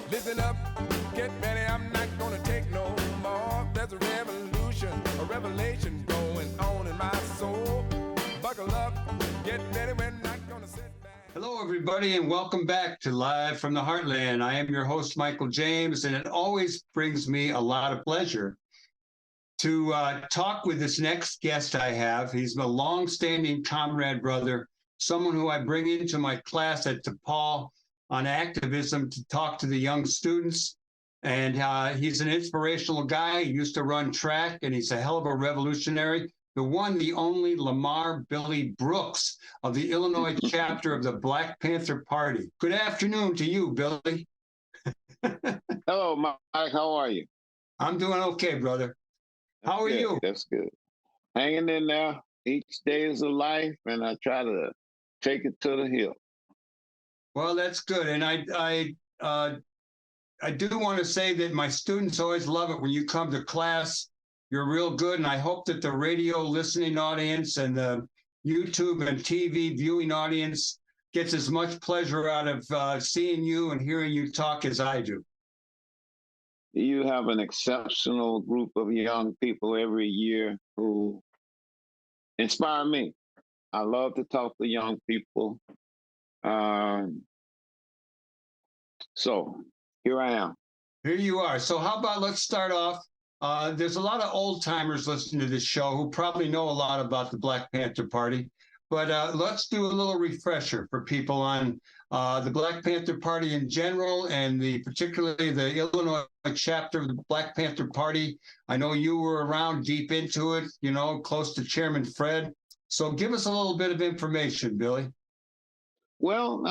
Listen up, get ready, I'm not gonna take no more. There's a revolution, a revelation going on in my soul. Buckle up, get ready, we're not gonna sit back. Hello, everybody, and welcome back to Live from the Heartland. I am your host, Michael James, and it always brings me a lot of pleasure to talk with this next guest I have. He's my long-standing comrade brother, someone who I bring into my class at DePaul on activism to talk to the young students. And he's an inspirational guy. He used to run track, and he's a hell of a revolutionary. The one, the only Lamar Billy Brooks of the Illinois chapter of the Black Panther Party. Good afternoon to you, Billy. Hello, Mike. How are you? I'm doing okay, brother. How are you? That's good. Hanging in there. Each day is a life, and I try to take it to the hill. Well, that's good. And I do want to say that my students always love it when you come to class. You're real good, and I hope that the radio listening audience and the YouTube and TV viewing audience gets as much pleasure out of seeing you and hearing you talk as I do. You have an exceptional group of young people every year who inspire me. I love to talk to young people. So here I am. Here you are. So how about let's start off. There's a lot of old timers listening to this show who probably know a lot about the Black Panther Party, but let's do a little refresher for people on the Black Panther Party in general, and particularly the Illinois chapter of the Black Panther Party. I know you were around deep into it, close to Chairman Fred. So give us a little bit of information, Billy. Well,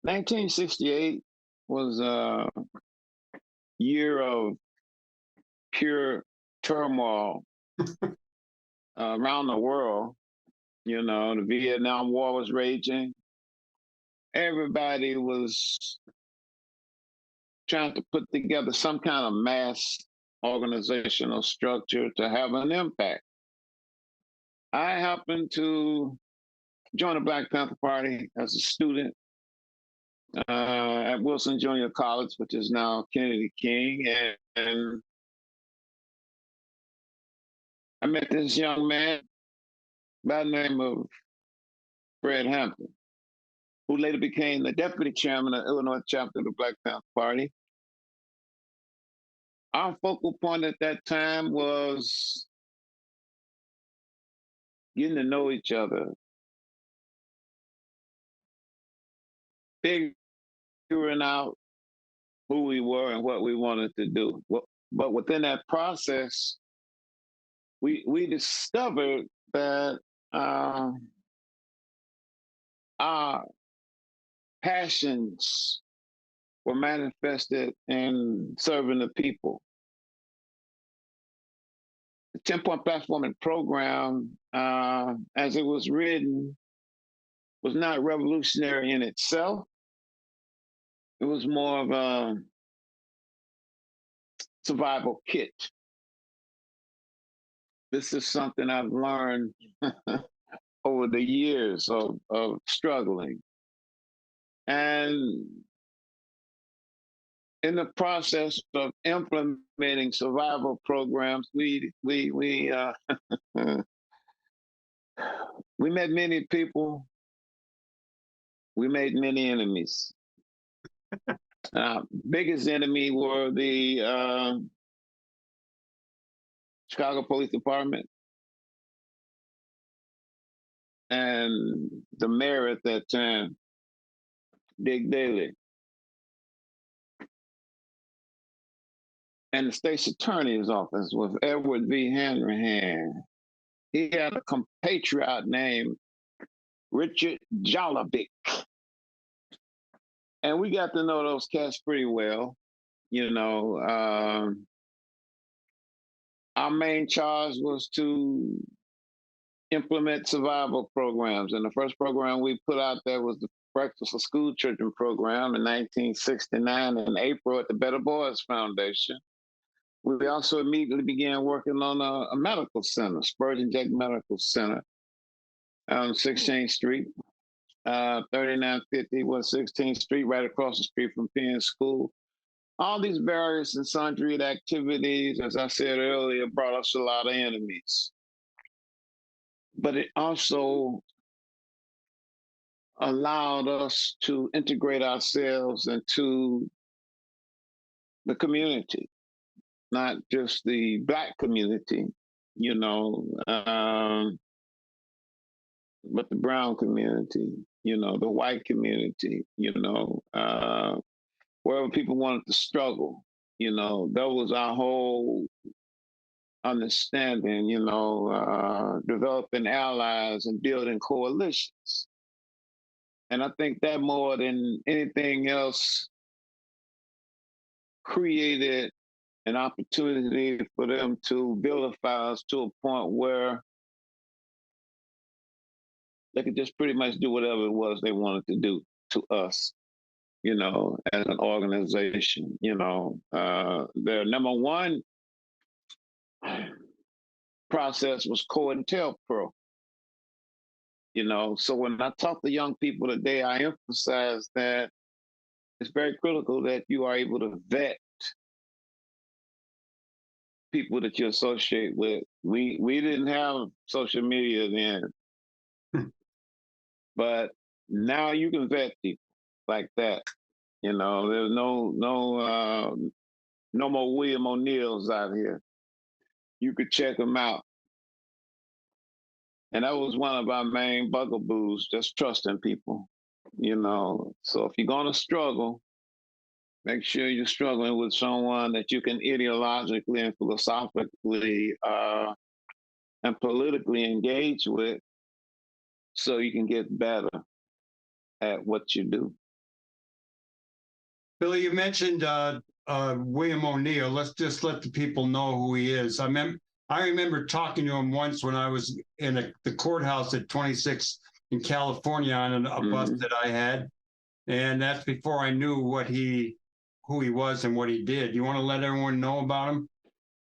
1968 was a year of pure turmoil around the world. The Vietnam War was raging. Everybody was trying to put together some kind of mass organizational structure to have an impact. I happened to join the Black Panther Party as a student at Wilson Junior College, which is now Kennedy King, and I met this young man by the name of Fred Hampton, who later became the deputy chairman of the Illinois chapter of the Black Panther Party. Our focal point at that time was getting to know each other, figuring out who we were and what we wanted to do. But within that process, we discovered that our passions were manifested in serving the people. The 10-point platform and program, as it was written, was not revolutionary in itself. It was more of a survival kit. This is something I've learned over the years of struggling. And in the process of implementing survival programs, we met many people. We made many enemies. Biggest enemy were the Chicago Police Department and the mayor at that time, Dick Daley, and the state's attorney's office with Edward V. Hanrahan. He had a compatriot named Richard Jollibick. And we got to know those cats pretty well. Our main charge was to implement survival programs. And the first program we put out there was the Breakfast for School Children program in 1969 in April at the Better Boys Foundation. We also immediately began working on a medical center, Spurgeon Jack Medical Center on 16th Street. 3950 116th Street, right across the street from Penn School. All these various and sundry activities, as I said earlier, brought us a lot of enemies. But it also allowed us to integrate ourselves into the community, not just the Black community, you know, but the brown community, you know, the white community, you know, wherever people wanted to struggle, you know, that was our whole understanding, you know, developing allies and building coalitions. And I think that more than anything else created an opportunity for them to vilify us to a point where they could just pretty much do whatever it was they wanted to do to us, you know, as an organization. You know, their number one process was COINTELPRO. You know, so when I talk to young people today, I emphasize that it's very critical that you are able to vet people that you associate with. We didn't have social media then, but now you can vet people like that. You know, there's no more William O'Neills out here. You could check them out. And that was one of our main bugaboos, just trusting people, you know. So if you're going to struggle, make sure you're struggling with someone that you can ideologically and philosophically and politically engage with so you can get better at what you do. Billy, you mentioned William O'Neill. Let's just let the people know who he is. I remember talking to him once when I was in the courthouse at 26 in California on a bus that I had, and that's before I knew who he was and what he did. You want to let everyone know about him?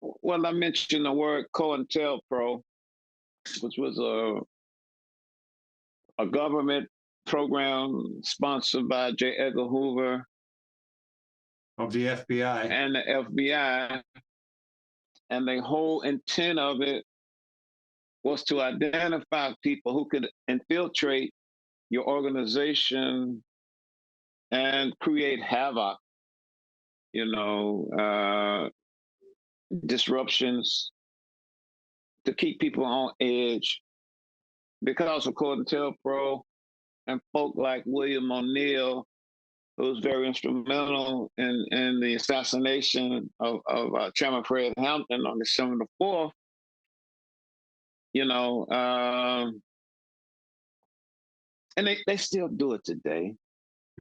Well, I mentioned the word COINTELPRO, which was a government program sponsored by J. Edgar Hoover Of the FBI. and the FBI. And the whole intent of it was to identify people who could infiltrate your organization and create havoc, you know, disruptions to keep people on edge. Because of COINTELPRO and folk like William O'Neill, who was very instrumental in the assassination of Chairman Fred Hampton on December the 4th, you know, and they still do it today.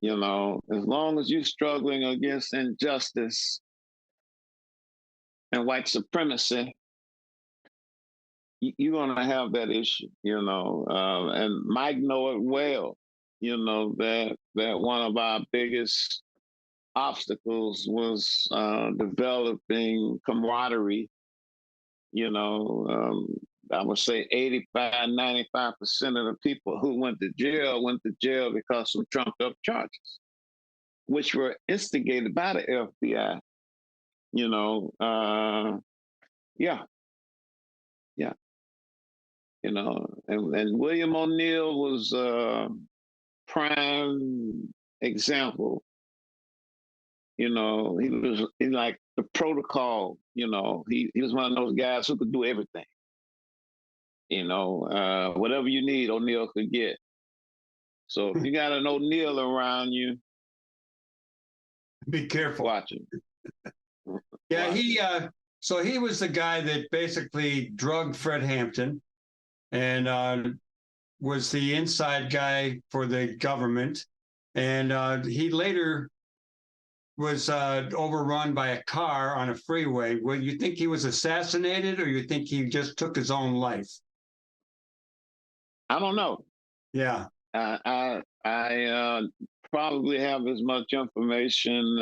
You know, as long as you're struggling against injustice and white supremacy, you're going to have that issue, you know. And Mike know it well, you know, that one of our biggest obstacles was developing camaraderie. You know, I would say 85, 95% of the people who went to jail because of trumped up charges, which were instigated by the FBI. You know, yeah. You know, and William O'Neill was a prime example. You know, he was like the protocol. You know, he was one of those guys who could do everything. You know, whatever you need, O'Neill could get. So if you got an O'Neill around you, be careful. Watch him. Yeah, so he was the guy that basically drugged Fred Hampton and was the inside guy for the government. And he later was overrun by a car on a freeway. Well, you think he was assassinated, or you think he just took his own life? I don't know. Yeah. I probably have as much information,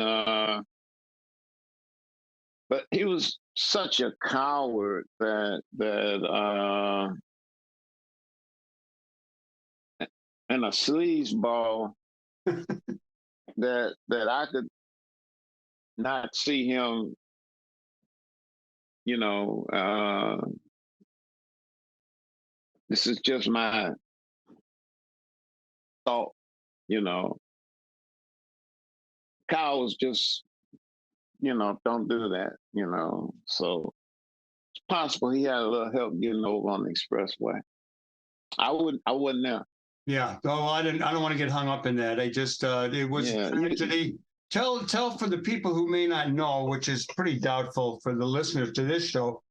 but he was such a coward that and and a sleazeball that I could not see him, you know, this is just my thought, you know. Kyle was just, don't do that, So it's possible he had a little help getting over on the expressway. I wouldn't know. Yeah. Oh, I don't want to get hung up in that. I just, it was a tragedy. Tell for the people who may not know, which is pretty doubtful for the listeners to this show,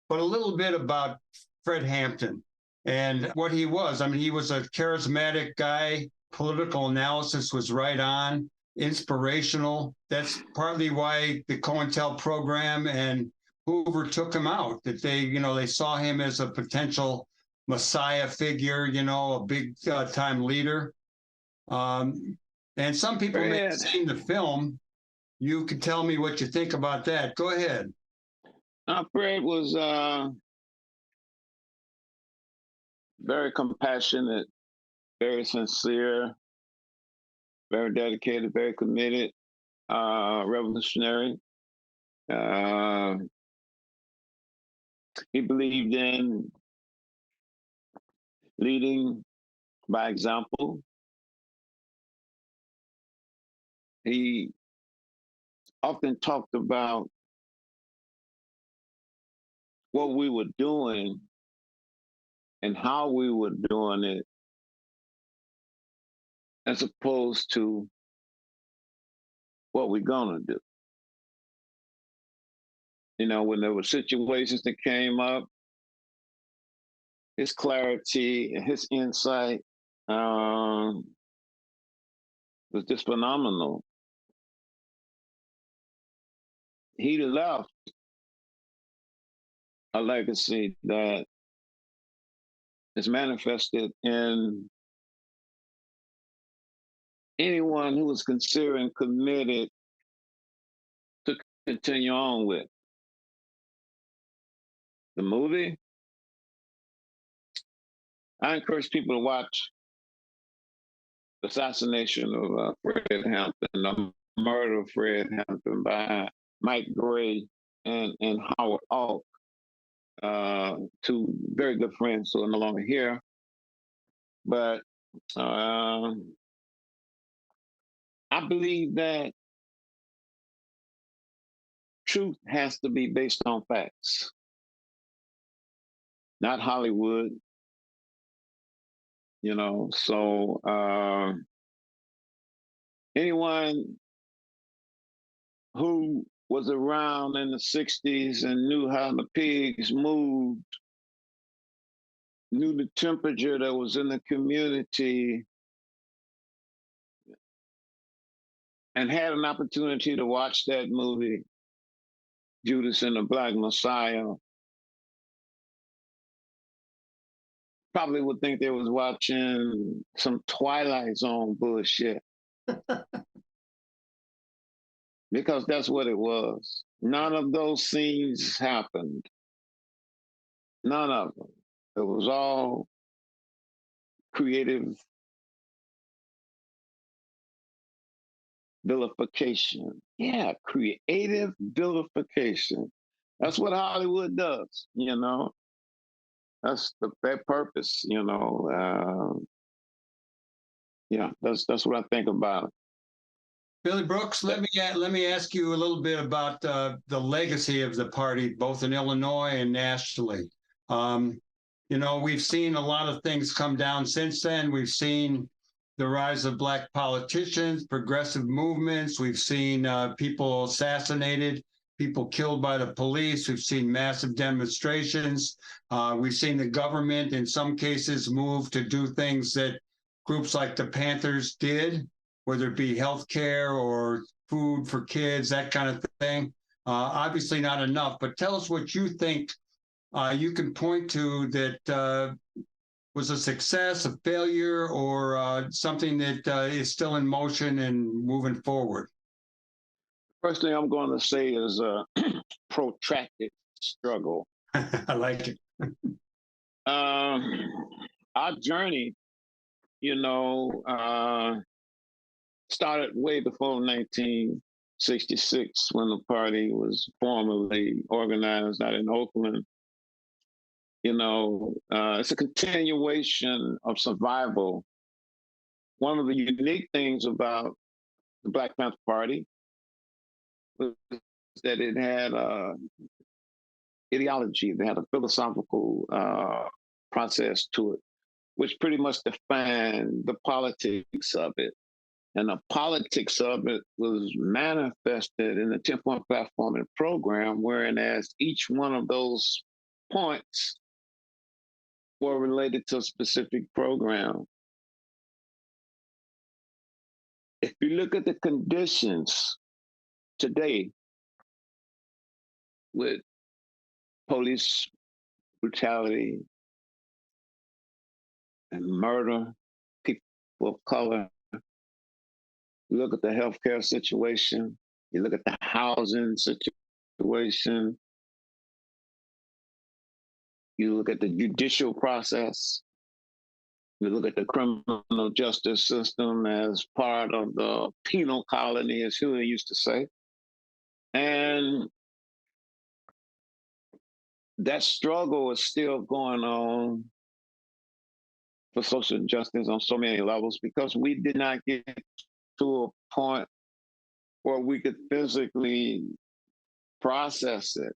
but a little bit about Fred Hampton and what he was. I mean, he was a charismatic guy. Political analysis was right on, inspirational. That's partly why the COINTEL program and Hoover took him out, that they saw him as a potential messiah figure, a big time leader. And some people may have seen the film. You could tell me what you think about that. Go ahead. Fred was very compassionate, very sincere, very dedicated, very committed, revolutionary. He believed in leading by example. He often talked about what we were doing and how we were doing it, as opposed to what we're gonna do. When there were situations that came up, his clarity and his insight was just phenomenal. He left a legacy that is manifested in anyone who is considering committed to continue on with. The movie, I encourage people to watch The Assassination of Fred Hampton, The Murder of Fred Hampton by Mike Gray and Howard Alk, two very good friends who are no longer here. But I believe that truth has to be based on facts, not Hollywood. So anyone who was around in the 60s and knew how the pigs moved, knew the temperature that was in the community, and had an opportunity to watch that movie, Judas and the Black Messiah, probably would think they was watching some Twilight Zone bullshit. Because that's what it was. None of those scenes happened. None of them. It was all creative vilification. Yeah, creative vilification. That's what Hollywood does, That's their purpose, Yeah, that's what I think about it. Billy Brooks, let me ask you a little bit about the legacy of the party, both in Illinois and nationally. We've seen a lot of things come down since then. We've seen the rise of Black politicians, progressive movements. We've seen people assassinated, people killed by the police. We've seen massive demonstrations. We've seen the government, in some cases, move to do things that groups like the Panthers did, whether it be healthcare or food for kids, that kind of thing. Obviously not enough, but tell us what you think you can point to that was a success, a failure, or something that is still in motion and moving forward. First thing I'm going to say is a protracted struggle. I like it. Our journey started way before 1966 when the party was formally organized out in Oakland. It's a continuation of survival. One of the unique things about the Black Panther Party was that it had ideology, they had a philosophical process to it, which pretty much defined the politics of it. And the politics of it was manifested in the 10-point platform and program, whereas each one of those points were related to a specific program. If you look at the conditions today with police brutality and murder, people of color, you look at the healthcare situation, you look at the housing situation, you look at the judicial process, you look at the criminal justice system as part of the penal colony, as Huey used to say. And that struggle is still going on for social justice on so many levels because we did not get to a point where we could physically process it.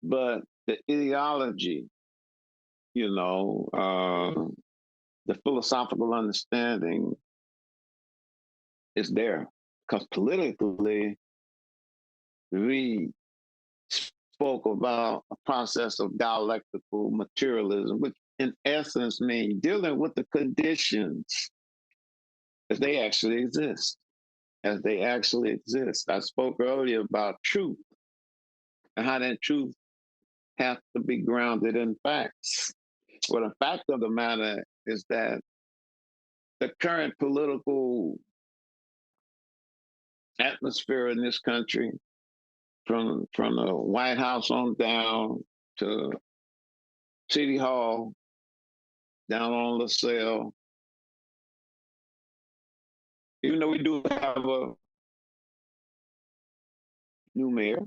But the ideology, the philosophical understanding is there because politically we spoke about a process of dialectical materialism, which in essence means dealing with the conditions as they actually exist. I spoke earlier about truth and how that truth has to be grounded in facts. Well, the fact of the matter is that the current political atmosphere in this country, from the White House on down to City Hall, down on LaSalle, even though we do have a new mayor,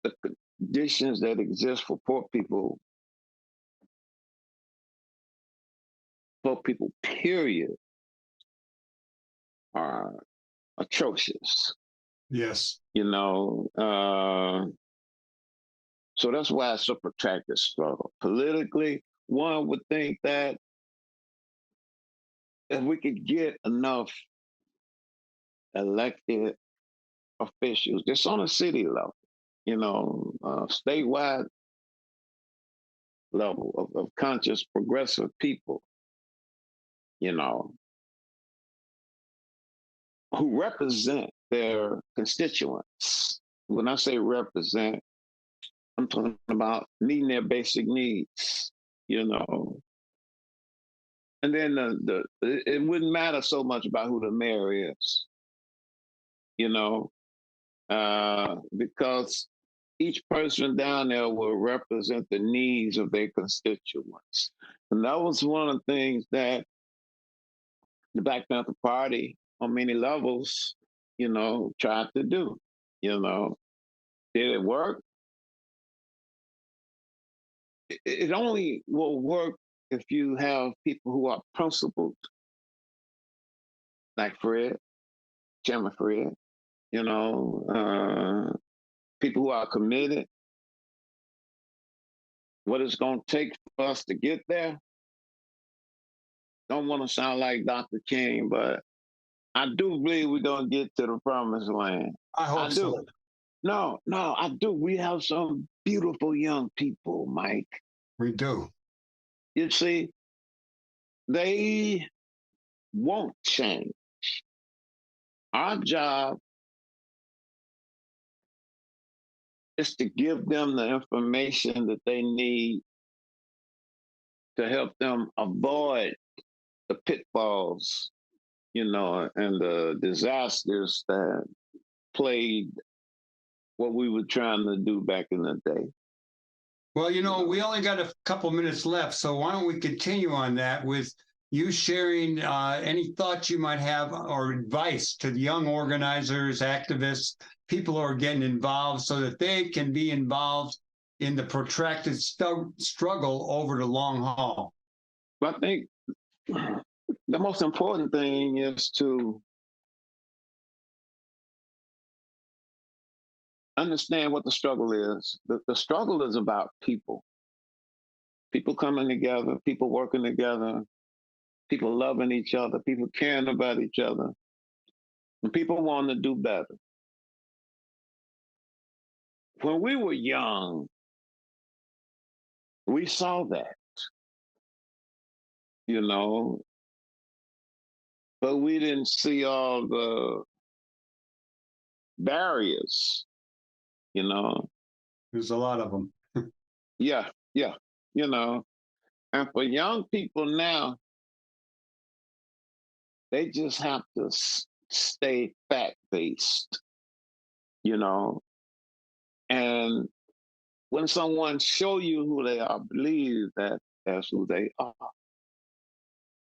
the conditions that exist for poor people, period, are atrocious. Yes. So that's why it's a protracted struggle. Politically, one would think that if we could get enough elected officials, just on a city level, statewide level of conscious, progressive people, who represent their constituents. When I say represent, I'm talking about meeting their basic needs, And then it wouldn't matter so much about who the mayor is, because each person down there will represent the needs of their constituents. And that was one of the things that the Black Panther Party, on many levels, tried to do. Did it work? It only will work if you have people who are principled, like Fred, Chairman Fred, people who are committed. What it's going to take for us to get there, don't want to sound like Dr. King, but I do believe we're going to get to the promised land. I hope so. No, I do. We have some beautiful young people, Mike. We do. You see, they won't change. Our job is to give them the information that they need to help them avoid the pitfalls, and the disasters that plagued what we were trying to do back in the day. Well, we only got a couple minutes left, so why don't we continue on that with you sharing any thoughts you might have or advice to the young organizers, activists, people who are getting involved so that they can be involved in the protracted struggle over the long haul? But I think the most important thing is to understand what the struggle is. The struggle is about people coming together, people working together, people loving each other, people caring about each other, and people wanting to do better. When we were young, we saw that, but we didn't see all the barriers, There's a lot of them. Yeah, yeah, And for young people now, they just have to stay fact-based, And when someone show you who they are, believe that that's who they are.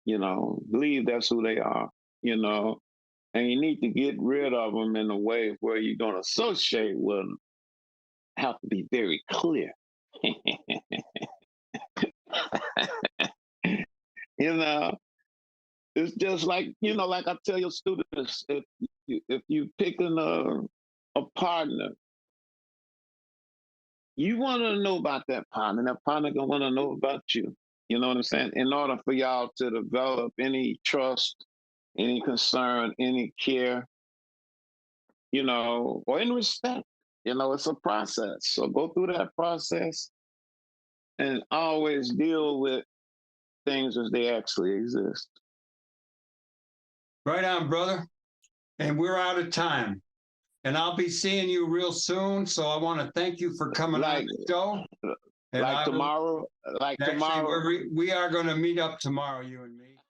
Believe that's who they are, And you need to get rid of them in a way where you're going to associate with them. Have to be very clear. It's just like, like I tell your students, if you picking a partner, you want to know about that partner. That partner gonna want to know about you. You know what I'm saying? In order for y'all to develop any trust, any concern, any care, or any respect, it's a process. So go through that process and always deal with things as they actually exist. Right on, brother. And we're out of time. And I'll be seeing you real soon. So I want to thank you for coming on the show. And tomorrow. Actually, we are going to meet up tomorrow, you and me.